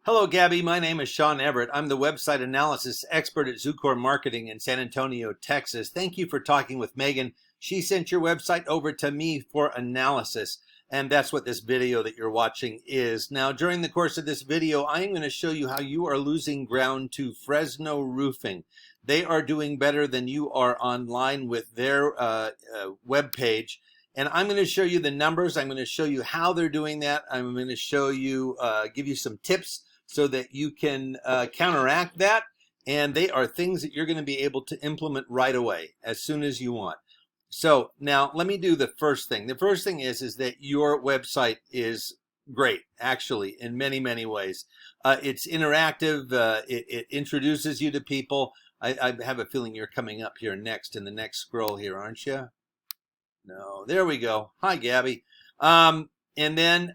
Hello, Gabby. My name is Sean Everett. I'm the website analysis expert at Zucor Marketing in San Antonio, Texas. Thank you for talking with Megan. She sent your website over to me for analysis, and that's what this video that you're watching is. Now, during the course of this video, I am going to show you how you are losing ground to Fresno Roofing. They are doing better than you are online with their web page. And I'm going to show you the numbers. I'm going to show you how they're doing that. I'm going to show you, give you some tips so that you can counteract that. And they are things that you're going to be able to implement right away as soon as you want. So now let me do the first thing. The first thing is that your website is great, actually, in many, many ways. It's interactive. It introduces you to people. I have a feeling you're coming up here next in the next scroll here, aren't you? No, there we go. Hi, Gabby. And then,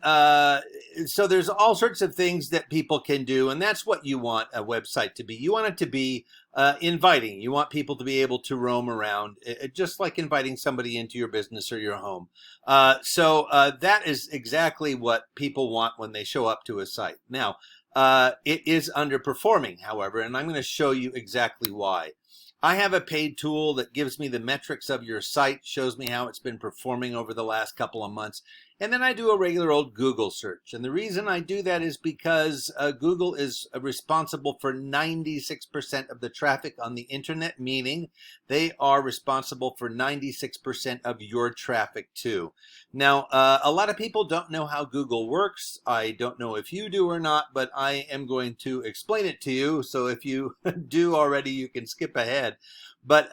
so there's all sorts of things that people can do, and that's what you want a website to be. You want it to be inviting. You want people to be able to roam around, just like inviting somebody into your business or your home. So that is exactly what people want when they show up to a site. Now, it is underperforming, however, and I'm going to show you exactly why. I have a paid tool that gives me the metrics of your site, shows me how it's been performing over the last couple of months. And then I do a regular old Google search. And the reason I do that is because Google is responsible for 96% of the traffic on the internet, meaning they are responsible for 96% of your traffic too. Now, a lot of people don't know how Google works. I don't know if you do or not, but I am going to explain it to you. So if you do already, you can skip ahead. But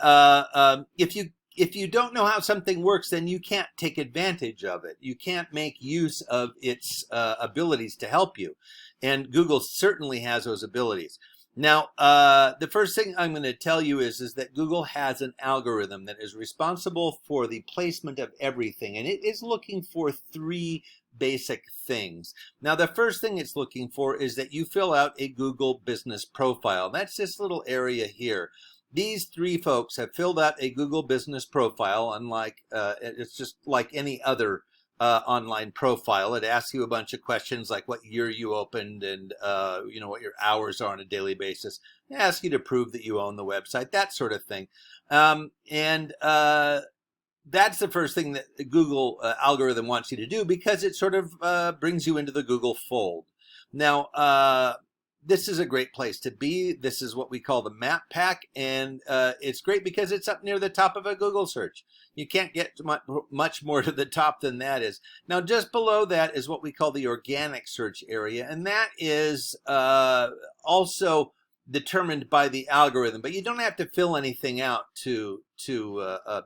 if you don't know how something works, then you can't take advantage of it. You can't make use of its abilities to help you. And Google certainly has those abilities. Now, the first thing I'm going to tell you is that Google has an algorithm that is responsible for the placement of everything. And it is looking for three basic things. Now, the first thing it's looking for is that you fill out a Google business profile. That's this little area here. These three folks have filled out a Google business profile, unlike it's just like any other online profile. It asks you a bunch of questions like what year you opened and what your hours are on a daily basis. It asks you to prove that you own the website, that sort of thing. That's the first thing that the Google algorithm wants you to do because it sort of brings you into the Google fold. Now, this is a great place to be. This is what we call the map pack, and it's great because it's up near the top of a Google search. You can't get much more to the top than that is. Now, just below that is what we call the organic search area, and that is also determined by the algorithm, but you don't have to fill anything out to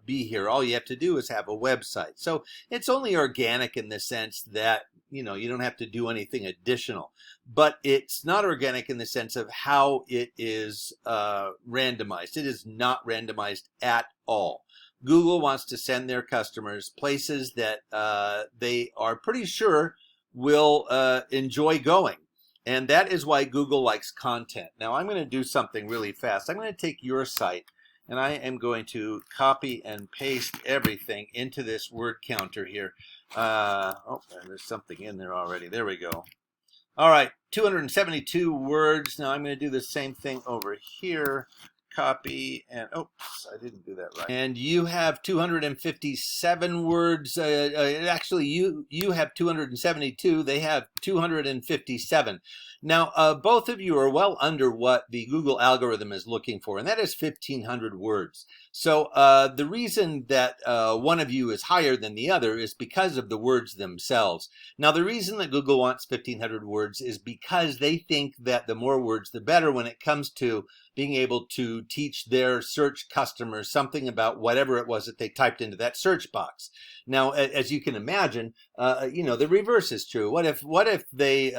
be here. All you have to do is have a website. So it's only organic in the sense that you don't have to do anything additional, but it's not organic in the sense of how it is randomized. It is not randomized at all. Google wants to send their customers places that they are pretty sure will enjoy going. And that is why Google likes content. Now I'm going to do something really fast. I'm going to take your site and I am going to copy and paste everything into this word counter here. There's something in there already. There we go. All right, 272 words. Now I'm going to do the same thing over here. Copy and oops, I didn't do that right. And you have 257 words. Actually, you have 272. They have 257. Now, both of you are well under what the Google algorithm is looking for, and that is 1,500 words. So the reason that one of you is higher than the other is because of the words themselves. Now, the reason that Google wants 1,500 words is because they think that the more words, the better when it comes to being able to teach their search customers something about whatever it was that they typed into that search box. Now, as you can imagine, the reverse is true. What if they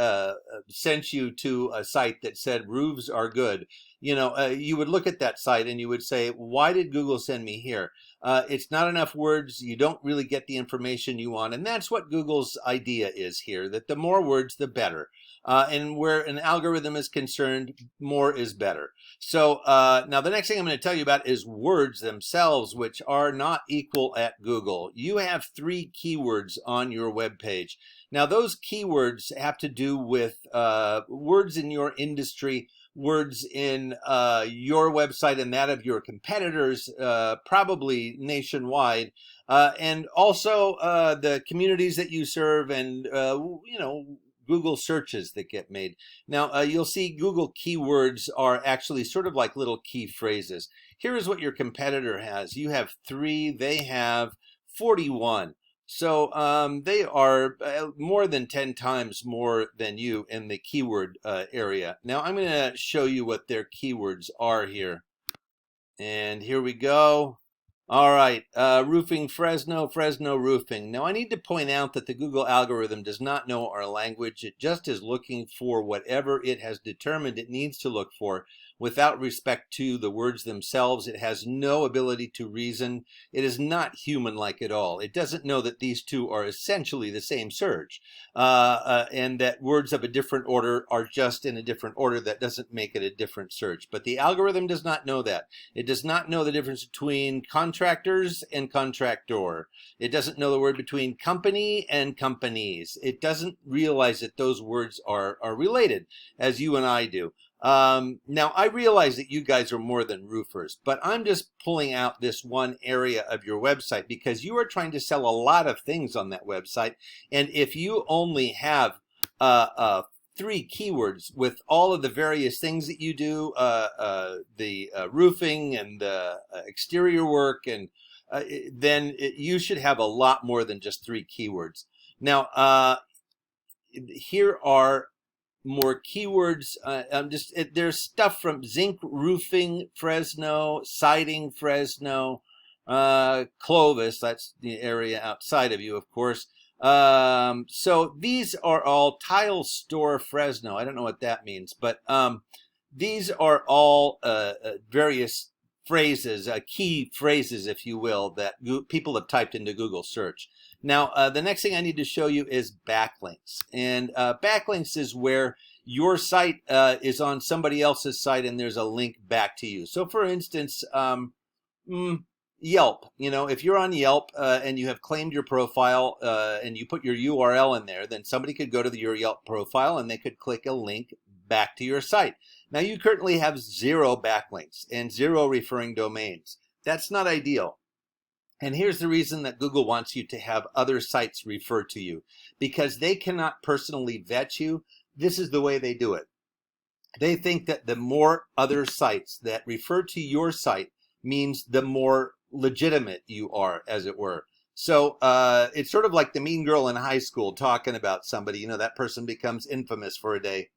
sent you to a site that said roofs are good? You would look at that site and you would say, why did Google send me here? It's not enough words. You don't really get the information you want. And that's what Google's idea is here, that the more words, the better. And where an algorithm is concerned, more is better. So now the next thing I'm going to tell you about is words themselves, which are not equal at Google. You have 3 keywords on your web page. Now those keywords have to do with words in your industry, words in your website and that of your competitors, probably nationwide, and also the communities that you serve, and Google searches that get made. Now you'll see Google keywords are actually sort of like little key phrases. Here is what your competitor has. You have 3, they have 41. So they are more than 10 times more than you in the keyword area. Now I'm going to show you what their keywords are here. And here we go. All right, roofing Fresno, Fresno roofing. Now I need to point out that the Google algorithm does not know our language. It just is looking for whatever it has determined it needs to look for without respect to the words themselves. It has no ability to reason. It is not human-like at all. It doesn't know that these two are essentially the same search, and that words of a different order are just in a different order. That doesn't make it a different search. But the algorithm does not know that. It does not know the difference between contractors and contractor. It doesn't know the word between company and companies. It doesn't realize that those words are related, as you and I do. Now I realize that you guys are more than roofers, but I'm just pulling out this one area of your website because you are trying to sell a lot of things on that website. And if you only have 3 keywords with all of the various things that you do, the roofing and the exterior work, and then you should have a lot more than just 3 keywords. Now, here are more keywords. There's stuff from zinc roofing Fresno, siding Fresno, Clovis, that's the area outside of you, of course. So these are all tile store Fresno. I don't know what that means, but these are all various phrases, key phrases, if you will, that people have typed into Google search. Now, the next thing I need to show you is backlinks. And backlinks is where your site is on somebody else's site and there's a link back to you. So for instance, Yelp, if you're on Yelp and you have claimed your profile and you put your URL in there, then somebody could go to your Yelp profile and they could click a link back to your site. Now you currently have 0 backlinks and 0 referring domains. That's not ideal. And here's the reason that Google wants you to have other sites refer to you, because they cannot personally vet you. This is the way they do it. They think that the more other sites that refer to your site means the more legitimate you are, as it were. So it's sort of like the mean girl in high school talking about somebody. That person becomes infamous for a day.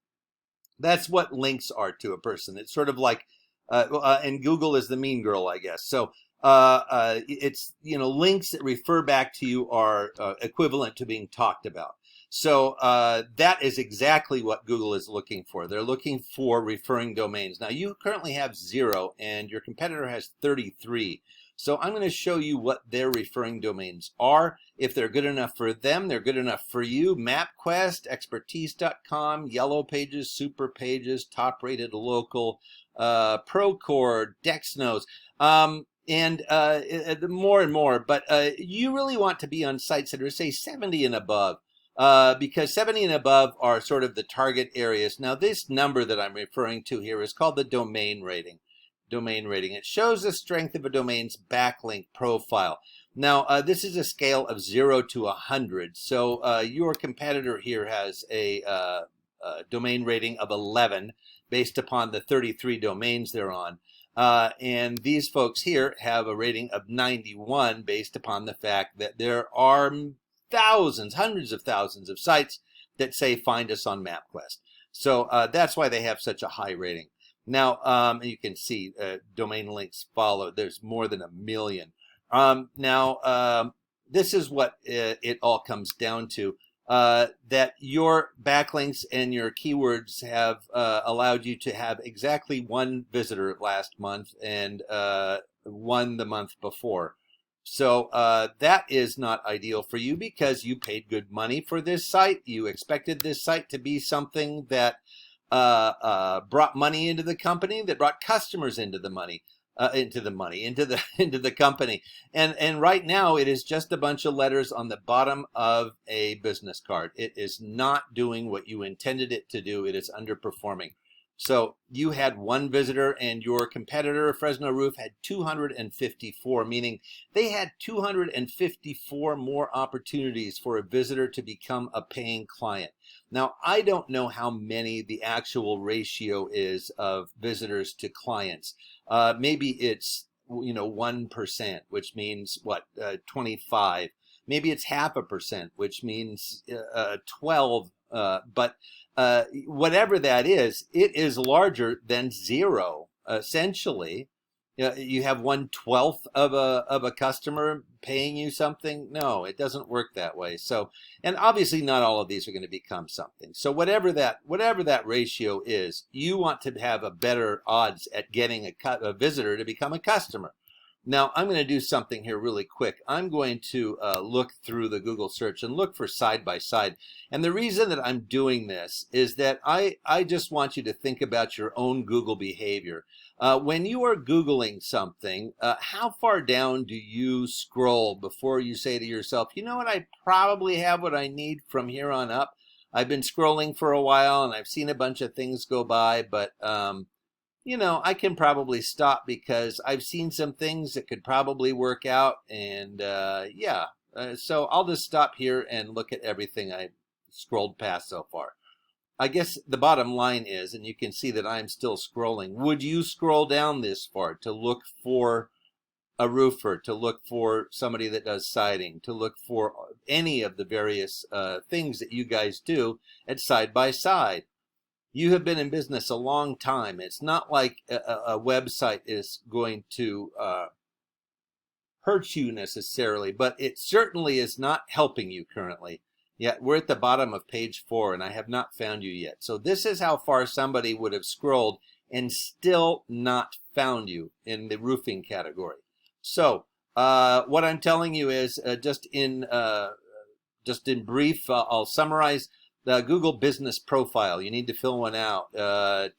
That's what links are to a person. It's sort of like, and Google is the mean girl, I guess. So it's, links that refer back to you are equivalent to being talked about. So that is exactly what Google is looking for. They're looking for referring domains. Now you currently have 0 and your competitor has 33. So I'm going to show you what their referring domains are. If they're good enough for them, they're good enough for you. MapQuest, Expertise.com, Yellow Pages, Super Pages, Top Rated Local, Procore, Dexnos. And more and more, but you really want to be on sites that are, say, 70 and above, because 70 and above are sort of the target areas. Now, this number that I'm referring to here is called the domain rating. It shows the strength of a domain's backlink profile. Now, this is a scale of 0 to 100. So your competitor here has a domain rating of 11 based upon the 33 domains they're on. And these folks here have a rating of 91 based upon the fact that there are thousands, hundreds of thousands of sites that say find us on MapQuest. So that's why they have such a high rating. Now, you can see domain links follow. There's more than 1 million. Now, this is what it all comes down to. That your backlinks and your keywords have allowed you to have exactly 1 visitor last month and 1 the month before. So that is not ideal for you because you paid good money for this site. You expected this site to be something that brought money into the company, that brought customers into the money, into the company. And right now it is just a bunch of letters on the bottom of a business card. It is not doing what you intended it to do. It is underperforming. So you had one visitor and your competitor, Fresno Roof, had 254, meaning they had 254 more opportunities for a visitor to become a paying client. Now, I don't know how many the actual ratio is of visitors to clients. Maybe it's 1%, which means what, 25. Maybe it's 0.5%, which means 12. But whatever that is, it is larger than zero. Essentially, you have 1/12 of a customer paying you something. No, it doesn't work that way. So, and obviously not all of these are going to become something. So whatever that ratio is, you want to have a better odds at getting a visitor to become a customer. Now, I'm going to do something here really quick. I'm going to look through the Google search and look for side by side. And the reason that I'm doing this is that I just want you to think about your own Google behavior. When you are Googling something, how far down do you scroll before you say to yourself, you know what, I probably have what I need from here on up. I've been scrolling for a while and I've seen a bunch of things go by, but I can probably stop because I've seen some things that could probably work out. And so I'll just stop here and look at everything I've scrolled past so far. I guess the bottom line is, and you can see that I'm still scrolling, would you scroll down this far to look for a roofer, to look for somebody that does siding, to look for any of the various things that you guys do at Side by Side? You have been in business a long time. It's not like a website is going to hurt you necessarily, but it certainly is not helping you currently. Yet we're at the bottom of page 4 and I have not found you yet. So this is how far somebody would have scrolled and still not found you in the roofing category. So what I'm telling you is just in brief, I'll summarize. The Google Business Profile, you need to fill one out.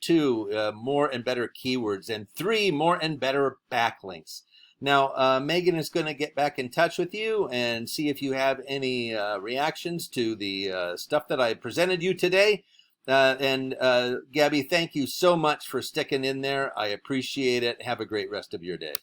2, more and better keywords. And 3, more and better backlinks. Now, Megan is going to get back in touch with you and see if you have any reactions to the stuff that I presented you today. And Gabby, thank you so much for sticking in there. I appreciate it. Have a great rest of your day.